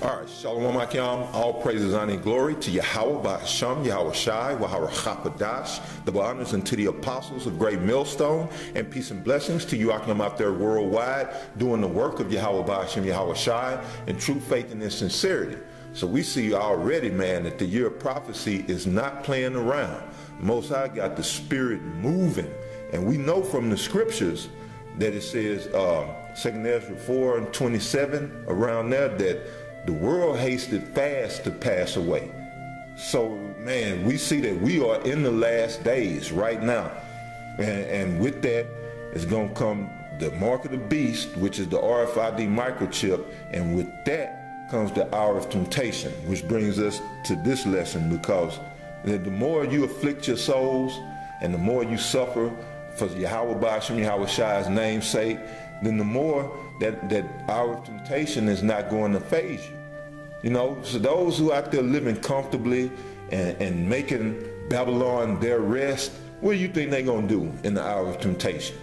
All right, Shalom Akim, all praises, honor, and glory to Yahweh, Ba'asham, Yahweh Shai, Wahara Chapadash, double honors unto the apostles of Great Millstone, and peace and blessings to you Akim out there worldwide, doing the work of Yahweh, Ba'asham, Yahweh Shai, in true faith and in sincerity. So we see already, man, that the year of prophecy is not playing around. Most High got the spirit moving, and we know from the scriptures that it says, 2 Ezra 4:27, around there, that the world hasted fast to pass away. So, man, we see that we are in the last days right now. And with that is going to come the mark of the beast, which is the RFID microchip. And with that comes the hour of temptation, which brings us to this lesson, because the more you afflict your souls and the more you suffer for Yahweh Ba'asham, Yahweh Shai's namesake, then the more that hour of temptation is not going to phase you. You know, so those who out there living comfortably and making Babylon their rest, what do you think they're going to do in the hour of temptation?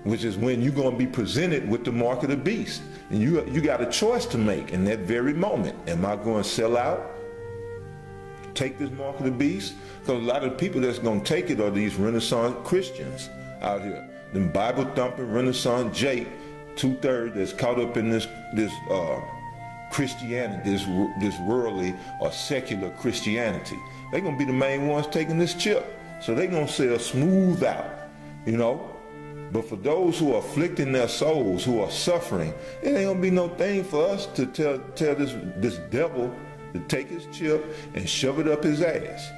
Which is when you're going to be presented with the mark of the beast. And you got a choice to make in that very moment. Am I going to sell out? Take this mark of the beast? Because a lot of the people that's going to take it are these Renaissance Christians out here. Them Bible thumping Renaissance Jake, 2/3 that's caught up in this Christianity, this worldly or secular Christianity. They're going to be the main ones taking this chip. So they're going to sell smooth out, you know. But for those who are afflicting their souls, who are suffering, it ain't going to be no thing for us to tell this devil to take his chip and shove it up his ass,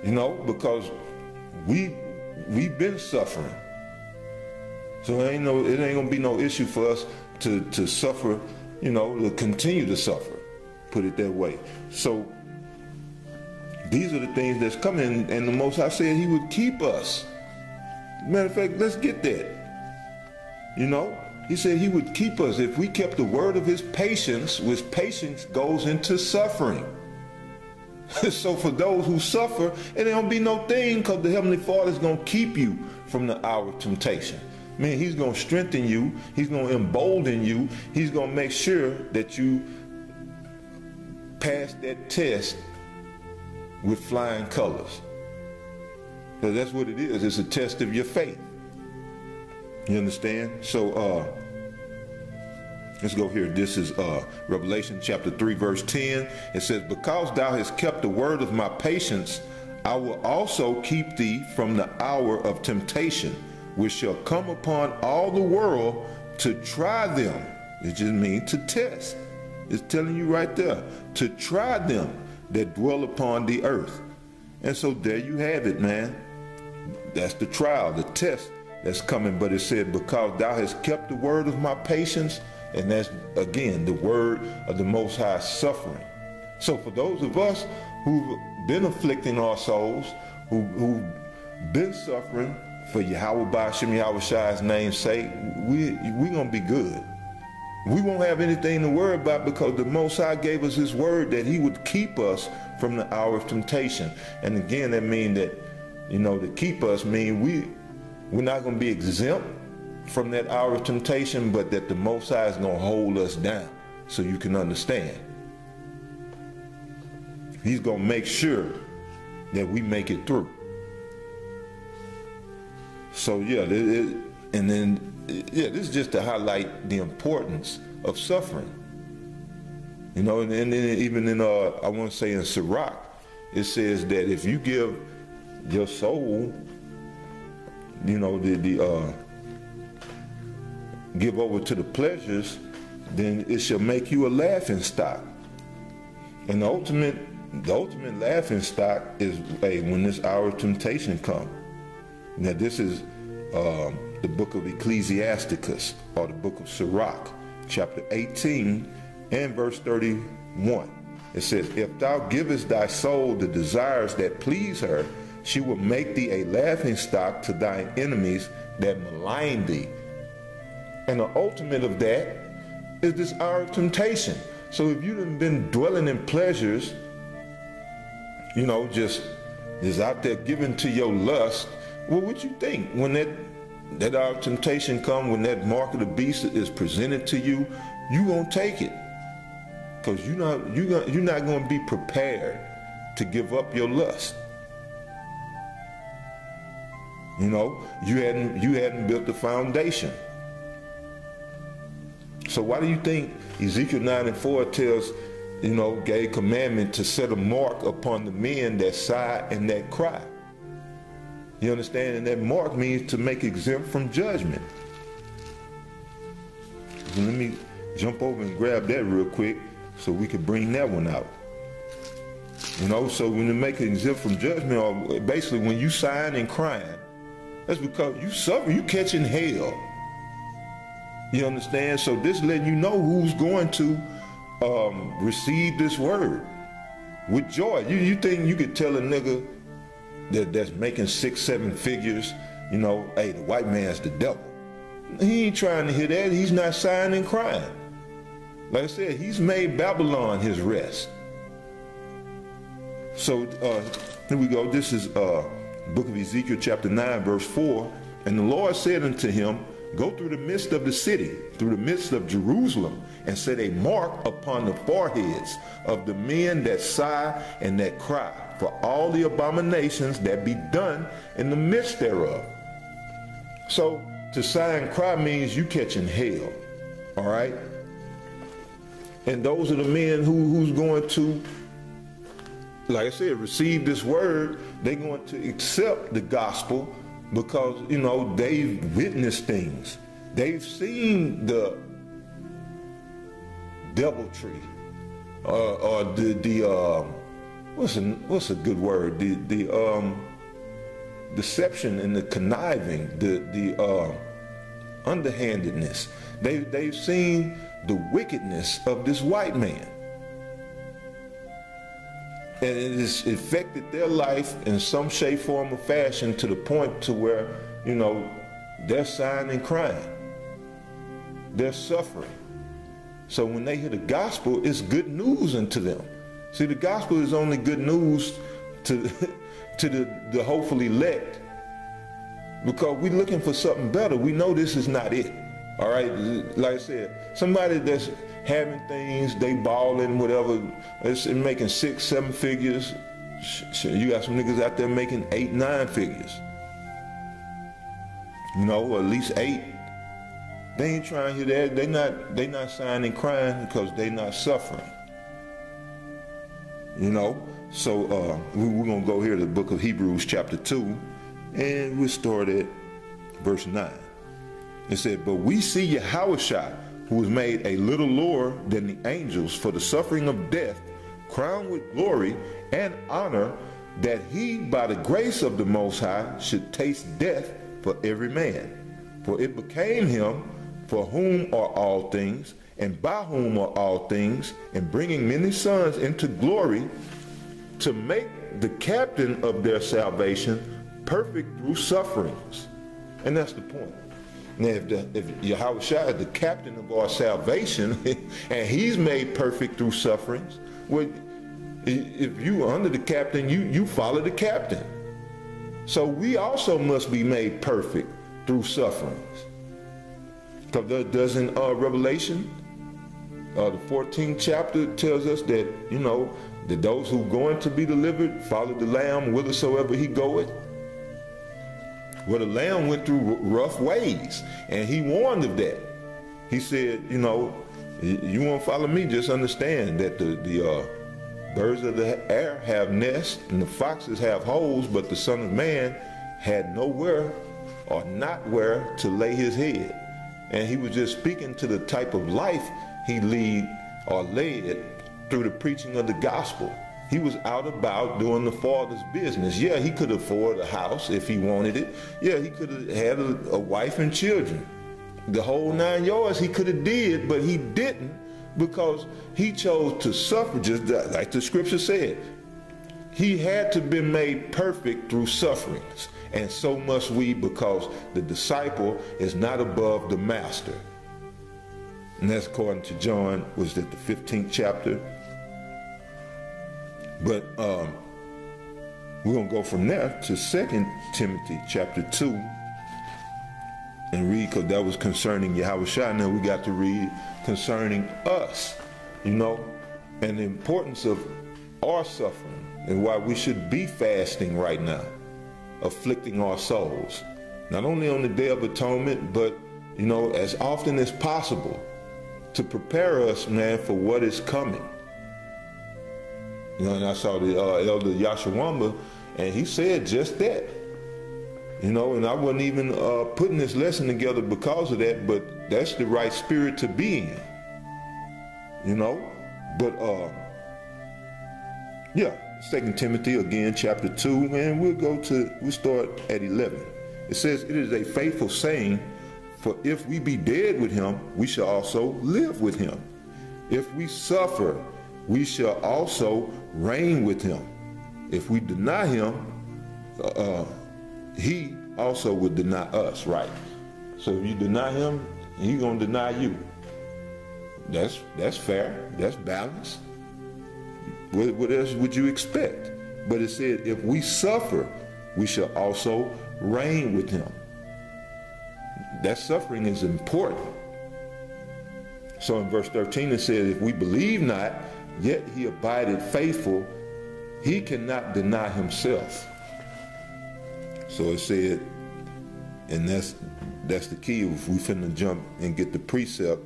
you know, because we've been suffering. So it ain't going to be no issue for us to suffer, you know, to continue to suffer, put it that way. So these are the things that's coming, and the Most High said he would keep us. Matter of fact, let's get that. You know, he said he would keep us if we kept the word of his patience, which patience goes into suffering. So for those who suffer, it ain't gonna be no thing, because the Heavenly Father is gonna keep you from the hour of temptation. Man, he's going to strengthen you. He's going to embolden you. He's going to make sure that you pass that test with flying colors. Because that's what it is. It's a test of your faith. You understand? So let's go here. This is Revelation chapter 3, verse 10. It says, because thou hast kept the word of my patience, I will also keep thee from the hour of temptation, which shall come upon all the world to try them. It just means to test. It's telling you right there, to try them that dwell upon the earth. And so there you have it, man. That's the trial, the test that's coming. But it said, because thou hast kept the word of my patience, and that's, again, the word of the Most High suffering. So for those of us who've been afflicting our souls, who've been suffering, for Yahweh Ba'asham, Yahweh Shai's namesake, we gonna be good. We won't have anything to worry about, because the Most High gave us his word that he would keep us from the hour of temptation. And again, that means that, you know, to keep us mean we're not gonna be exempt from that hour of temptation, but that the Most High is gonna hold us down, so you can understand. He's gonna make sure that we make it through. So yeah, this is just to highlight the importance of suffering. You know, and then even in I want to say in Sirach, it says that if you give your soul, you know, give over to the pleasures, then it shall make you a laughing stock. And the ultimate laughing stock is when this hour of temptation comes. Now this is the book of Ecclesiasticus, or the book of Sirach, chapter 18 and verse 31. It says, if thou givest thy soul the desires that please her, she will make thee a laughing stock to thine enemies that malign thee. And the ultimate of that is this hour of temptation. So if you've been dwelling in pleasures, you know, just out there giving to your lust, well, what you think when that hour of temptation come, when that mark of the beast is presented to you, you won't take it. because you're not going to be prepared to give up your lust. You know, you hadn't built the foundation. So why do you think Ezekiel 9:4 tells, gave commandment to set a mark upon the men that sigh and that cry? You understand? And that mark means to make exempt from judgment. So let me jump over and grab that real quick so we can bring that one out. So when you make it exempt from judgment, or basically when you sighing and crying, that's because you suffer, you catching hell. You understand? So this letting you know who's going to receive this word with joy. You think you could tell a nigga that's making 6-7 figures, hey, the white man's the devil. He ain't trying to hear that. He's not sighing and crying. Like I said, he's made Babylon his rest. So here we go. This is book of Ezekiel chapter 9 verse 4. And the Lord said unto him, go through the midst of the city, through the midst of Jerusalem, and set a mark upon the foreheads of the men that sigh and that cry, for all the abominations that be done in the midst thereof. So to sigh and cry means you catching hell. All right? And those are the men who's going to, like I said, receive this word. They're going to accept the gospel because, they've witnessed things. They've seen the deviltry, or the what's a good word? The deception and the conniving, the underhandedness. They've seen the wickedness of this white man. And it has affected their life in some shape, form, or fashion to the point to where, they're sighing and crying. They're suffering. So when they hear the gospel, it's good news unto them. See, the gospel is only good news to the hopeful elect, because we're looking for something better. We know this is not it. All right, like I said, somebody that's having things, they balling, whatever, it's making 6-7 figures. You got some niggas out there making 8-9 figures. Or at least 8. They ain't trying to hear that. They not sighing and crying because they not suffering. So we're gonna go here to the book of Hebrews chapter 2, and we'll start at verse 9. It said, but we see Yahushua, who was made a little lower than the angels for the suffering of death, crowned with glory and honor, that he, by the grace of the Most High, should taste death for every man. For it became him, for whom are all things, and by whom are all things, and bringing many sons into glory, to make the captain of their salvation perfect through sufferings. And that's the point. Now, if Yahushua is the captain of our salvation, and he's made perfect through sufferings, well, if you are under the captain, you follow the captain. So we also must be made perfect through sufferings. Because doesn't Revelation, the 14th chapter tells us that, that those who are going to be delivered follow the Lamb whithersoever he goeth. Well, the Lamb went through rough ways, and he warned of that. He said, you want to follow me, just understand that the birds of the air have nests, and the foxes have holes, but the Son of Man had nowhere or not where to lay his head. And he was just speaking to the type of life he led through the preaching of the gospel. He was out about doing the Father's business. Yeah, he could afford a house if he wanted it. Yeah, he could have had a wife and children. The whole 9 yards he could have did, but he didn't, because he chose to suffer, just like the scripture said. He had to be made perfect through sufferings. And so must we, because the disciple is not above the master. And that's according to John, was that the 15th chapter. But we're going to go from there to 2 Timothy chapter 2 and read, because that was concerning Yahushua. Now we got to read concerning us. and the importance of our suffering and why we should be fasting right now, afflicting our souls, not only on the Day of Atonement, but, you know, as often as possible to prepare us, man, for what is coming. You know, and I saw the Elder Yashawamba, and he said just that. You know, and I wasn't even putting this lesson together because of that, but that's the right spirit to be in. You know, but yeah, 2 Timothy again, chapter 2, and we'll start at 11. It says, "It is a faithful saying, for if we be dead with him, we shall also live with him. If we suffer, we shall also reign with him. If we deny him, he also will deny us," right? So if you deny him, he's going to deny you. That's fair. That's balanced. What else would you expect? But it said, if we suffer, we shall also reign with him. That suffering is important. So in verse 13 it says, "If we believe not, yet he abideth faithful, he cannot deny himself." So it said, and that's the key. If we finna jump and get the precept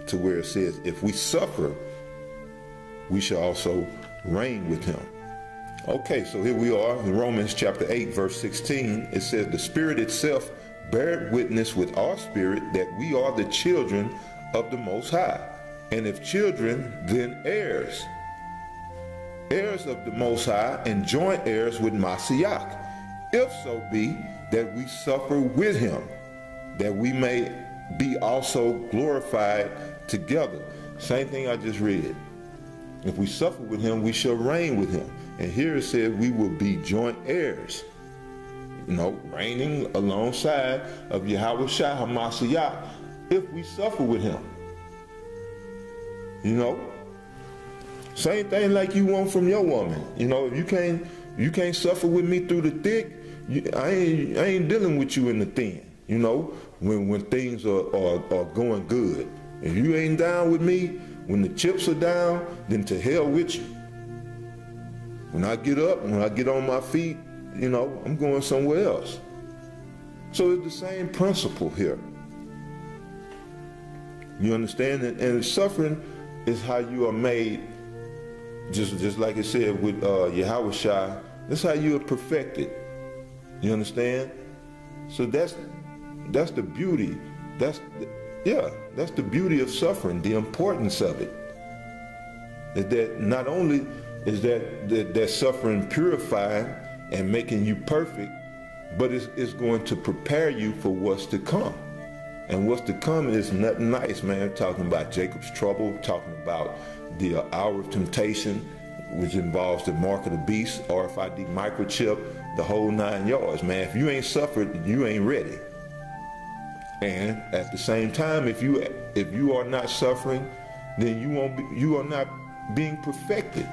to where it says, if we suffer, we shall also reign with him. Okay, so here we are in Romans chapter 8, verse 16. It says, "The Spirit itself beareth witness with our spirit that we are the children of the Most High. And if children, then heirs. Heirs of the Most High, and joint heirs with Mashiach, if so be that we suffer with him, that we may be also glorified together." Same thing I just read. If we suffer with him, we shall reign with him. And here it says we will be joint heirs. You know, reigning alongside of Yahawashi HaMashiach if we suffer with him. You know, same thing like you want from your woman. You know, if you can't suffer with me through the thick, I ain't dealing with you in the thin. You know, when things are going good. If you ain't down with me, when the chips are down, then to hell with you. When I get up, when I get on my feet, you know, I'm going somewhere else. So it's the same principle here. You understand? And suffering is how you are made, just like it said with Yahawashi, that's how you are perfected. You understand? So that's the beauty. That's the beauty of suffering, the importance of it. That not only is that suffering purifying and making you perfect, but it's going to prepare you for what's to come. And what's to come is nothing nice, man. Talking about Jacob's trouble, talking about the hour of temptation, which involves the mark of the beast, RFID microchip, the whole 9 yards, man. If you ain't suffered, you ain't ready. And at the same time, if you are not suffering, then you are not being perfected.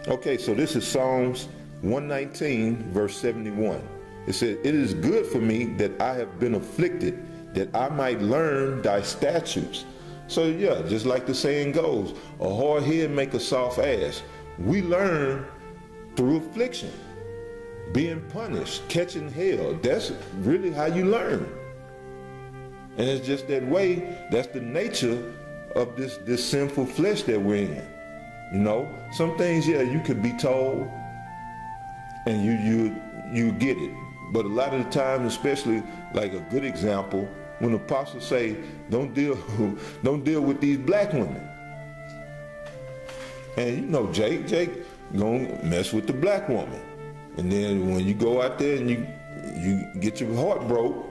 Okay, so this is Psalms 119, verse 71. It says, "It is good for me that I have been afflicted, that I might learn thy statutes." So yeah, just like the saying goes, a hard head make a soft ass. We learn through affliction, being punished, catching hell. That's really how you learn. And it's just that way. That's the nature of this sinful flesh that we're in. You know, some things, yeah, you could be told and you get it. But a lot of the time, especially like a good example, when the apostles say, don't deal with these black women. And you know, Jake gonna mess with the black woman. And then when you go out there and you get your heart broke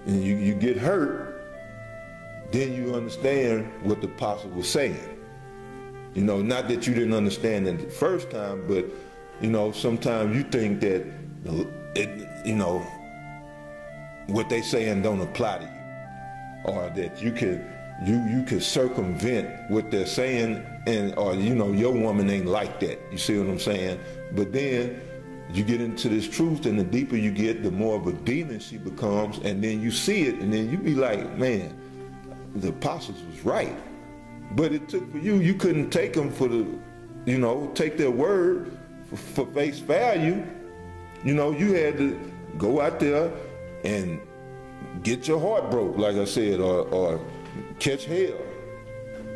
and you get hurt, then you understand what the apostle was saying. You know, not that you didn't understand it the first time, but you know, sometimes you think that you know, what they saying don't apply to you, or that you can circumvent what they're saying, and or you know, your woman ain't like that. You see what I'm saying? But then you get into this truth, and the deeper you get, the more of a demon she becomes, and then you see it, and then you be like, man, the apostles was right. But it took for you, you couldn't take them for the, take their word for face value. You had to go out there and get your heart broke, like I said, or catch hell.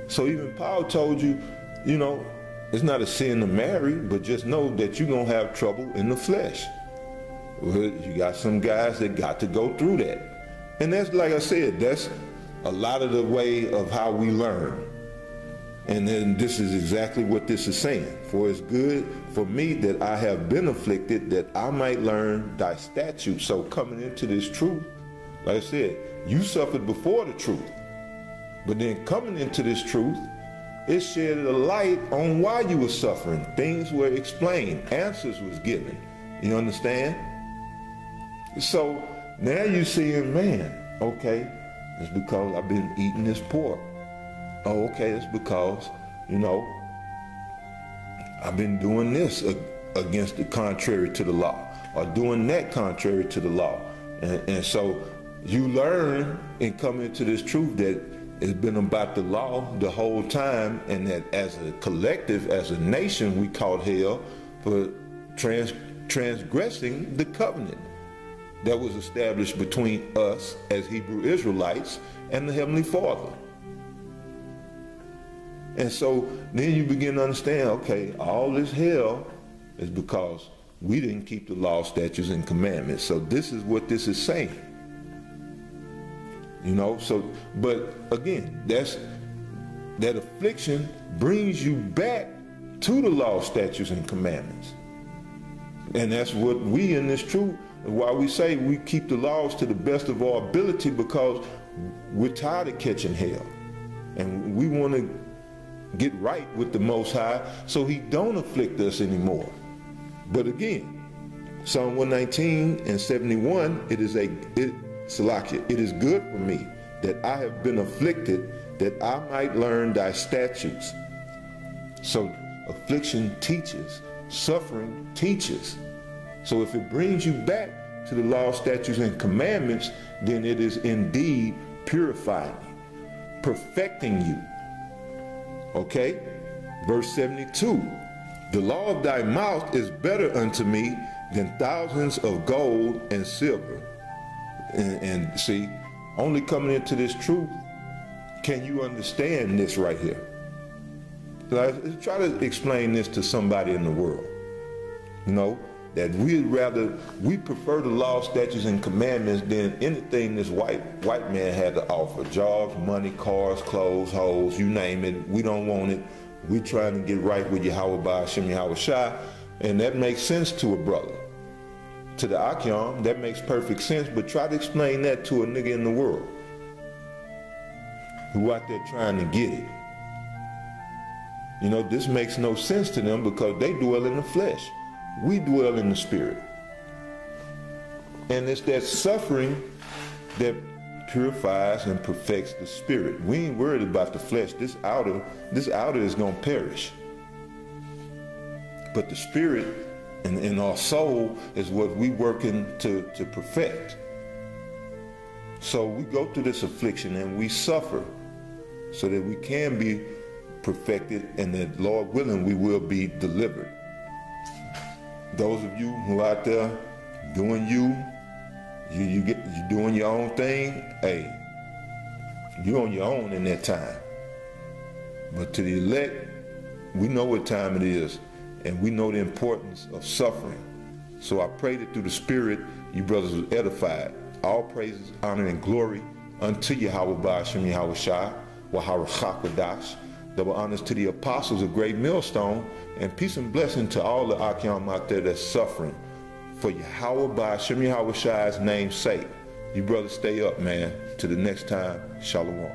So even Paul told you, it's not a sin to marry, but just know that you're going to have trouble in the flesh. Well, you got some guys that got to go through that. And that's, like I said, that's a lot of the way of how we learn. And then this is exactly what this is saying. For it's good for me that I have been afflicted, that I might learn thy statutes. So coming into this truth, like I said, you suffered before the truth. But then coming into this truth, it shed a light on why you were suffering. Things were explained. Answers was given. You understand? So now you're seeing, man, okay, it's because I've been eating this pork. Oh, okay, it's because, I've been doing this against the contrary to the law, or doing that contrary to the law. And so you learn and come into this truth that it's been about the law the whole time, and that as a collective, as a nation, we caught hell for transgressing the covenant that was established between us as Hebrew Israelites and the Heavenly Father. And so then you begin to understand, okay, all this hell is because we didn't keep the law, statutes, and commandments. So this is what this is saying. But again, that affliction brings you back to the law, statutes, and commandments. And that's what we in this truth, why we say we keep the laws to the best of our ability, because we're tired of catching hell. And we want to get right with the Most High so he don't afflict us anymore. But again, Psalm 119 and 71, it is good for me that I have been afflicted, that I might learn thy statutes. So affliction teaches, suffering teaches. So if it brings you back to the law, statutes, and commandments, then it is indeed purifying you, perfecting you. Okay? Verse 72, the law of thy mouth is better unto me than thousands of gold and silver. And see, only coming into this truth can you understand this right here. So try to explain this to somebody in the world. That we prefer the law, statutes, and commandments than anything this white man had to offer. Jobs, money, cars, clothes, hoes, you name it. We don't want it. We trying to get right with Yahweh Hashem Yahweh Shai, and that makes sense to a brother. To the Akim, that makes perfect sense, but try to explain that to a nigga in the world who out there trying to get it. This makes no sense to them because they dwell in the flesh. We dwell in the spirit. And it's that suffering that purifies and perfects the spirit. We ain't worried about the flesh. This outer is going to perish. But the spirit and our soul is what we working to perfect. So we go through this affliction and we suffer so that we can be perfected, and that, Lord willing, we will be delivered. Those of you who are out there doing you doing your own thing, hey, you're on your own in that time. But to the elect, we know what time it is, and we know the importance of suffering. So I pray that through the Spirit, you brothers will edified. All praises, honor, and glory unto Yahweh Hashem Yahweh Shai, Wahara Chakadash. Double honors to the apostles of Great Millstone, and peace and blessing to all the Akim out there that's suffering for Yahweh Hashem Yahweh Shai's name's sake. You brothers stay up, man. Till the next time, Shalom.